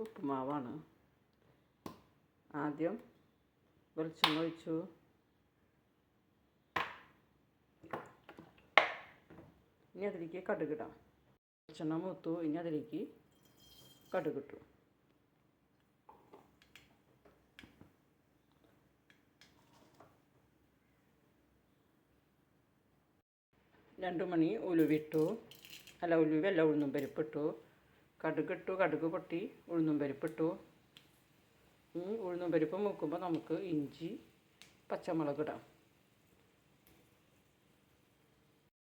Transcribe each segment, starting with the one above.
ഉപ്പുമാവാണ്. ആദ്യം വെളിച്ചെണ്ണ ഒഴിച്ചു. ഇനി അതിലേക്ക് കടുകിടാം. വെളിച്ചെണ്ണ മൂത്തു. ഇനി അതിലേക്ക് കടുകിട്ടു. രണ്ട് മണി ഉലുവിട്ടു. ഉലുവല്ല, ഉഴുന്നും പരിപ്പിട്ടു. കടുകിട്ടു. കടുക് പൊട്ടി. ഉഴുന്നും പരിപ്പിട്ടു. ഉഴുന്നും പരിപ്പ് മൂക്കുമ്പോൾ നമുക്ക് ഇഞ്ചി പച്ചമുളക് ഇടാം.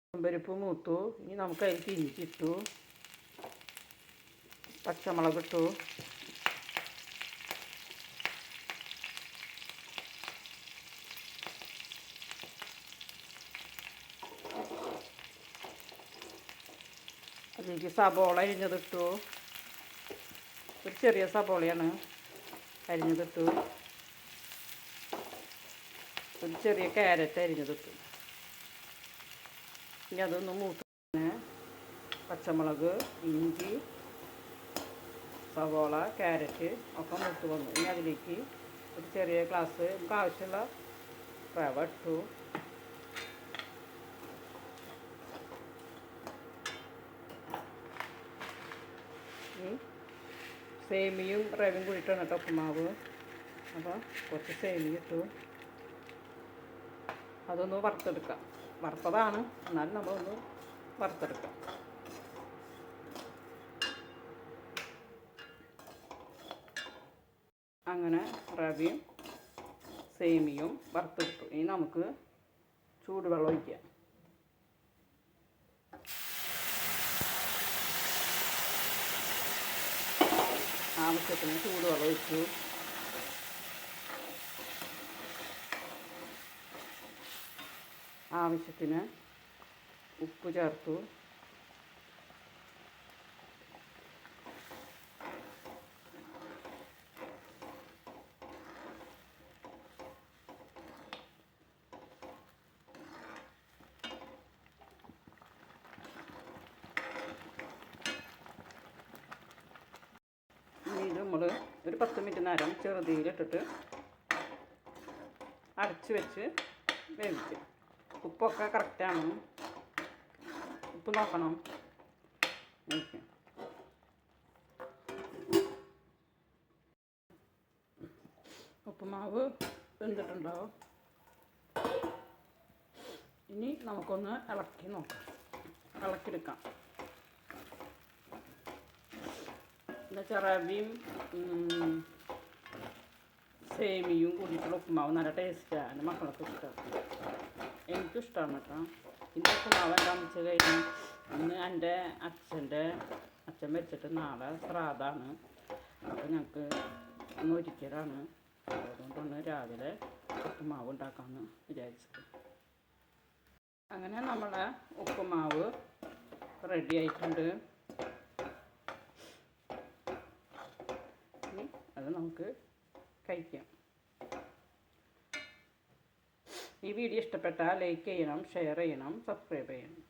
ഉഴുന്നും പരിപ്പ് മൂത്തു. ഇനി നമുക്ക് അതിലേക്ക് ഇഞ്ചി ഇട്ടു, പച്ചമുളക് ഇട്ടു. അതിലേക്ക് സബോള അരിഞ്ഞതിട്ടു. ഒരു ചെറിയ സബോളയാണ് അരിഞ്ഞതിട്ടു. ഒരു ചെറിയ ക്യാരറ്റ് അരിഞ്ഞതിട്ടു. ഇനി അതൊന്ന് മൂത്ത് പച്ചമുളക്, ഇഞ്ചി, സവോള, ക്യാരറ്റ് ഒക്കെ മൂത്ത് വന്നു. ഇനി അതിലേക്ക് ഒരു ചെറിയ ഗ്ലാസ് നമുക്ക് ആവശ്യമുള്ള റവ ഇട്ടു. സേമിയും റവയും കൂടിയിട്ടാണ് കേട്ടോ ഉപ്പുമാവ്. അപ്പോൾ കുറച്ച് സേമിയ ഇട്ടു. അതൊന്ന് വറുത്തെടുക്കാം. വറുത്തതാണ്, എന്നാലും നമ്മളൊന്ന് വറുത്തെടുക്കാം. അങ്ങനെ റവയും സേമിയും വറുത്തെടുത്തു. ഇനി നമുക്ക് ചൂടുവെള്ളം ഒഴിക്കാം. ആവശ്യത്തിന് ചൂടുവെള്ളം ഒഴിച്ചു. ആവശ്യത്തിന് ഉപ്പ് ചേർത്തു. ഇത് നമ്മൾ ഒരു 10 മിനിറ്റ് നേരം ചെറുതീയിലിട്ടിട്ട് അടച്ച് വെച്ച് വേവിക്കും. ഉപ്പൊക്കെ കറക്റ്റാണ്. ഉപ്പ് നോക്കണം. ഉപ്പുമാവ് വെന്തിട്ടുണ്ടോ? ഇനി നമുക്കൊന്ന് ഇളക്കി നോക്കാം, ഇളക്കിയെടുക്കാം. എന്നുവെച്ചാൽ റവയും സേമിയും കൂടിയിട്ടുള്ള ഉപ്പുമാവ് നല്ല ടേസ്റ്റാണ്. എൻ്റെ മക്കൾക്ക് ഇഷ്ടമാണ്, എനിക്കും ഇഷ്ടമാണ് കേട്ടോ. ഇതിൻ്റെ ഉപ്പുമാവ് എന്താണെന്ന് വെച്ച് കഴിഞ്ഞാൽ ഇന്ന് എൻ്റെ അച്ഛൻ മരിച്ചിട്ട് നാളെ ശ്രാദ്ധാണ്. അപ്പോൾ ഞങ്ങൾക്ക് ഒന്ന് ഒരിക്കലാണ്. അതുകൊണ്ടാണ് രാവിലെ ഉപ്പുമാവ് ഉണ്ടാക്കാമെന്ന് വിചാരിച്ചത്. അങ്ങനെ നമ്മളെ ഉപ്പുമാവ് റെഡി ആയിട്ടുണ്ട്. ഇനി അത് നമുക്ക് കഴിക്കാം. ഈ വീഡിയോ ഇഷ്ടപ്പെട്ടാൽ ലൈക്ക് ചെയ്യണം, ഷെയർ ചെയ്യണം, സബ്സ്ക്രൈബ് ചെയ്യണം.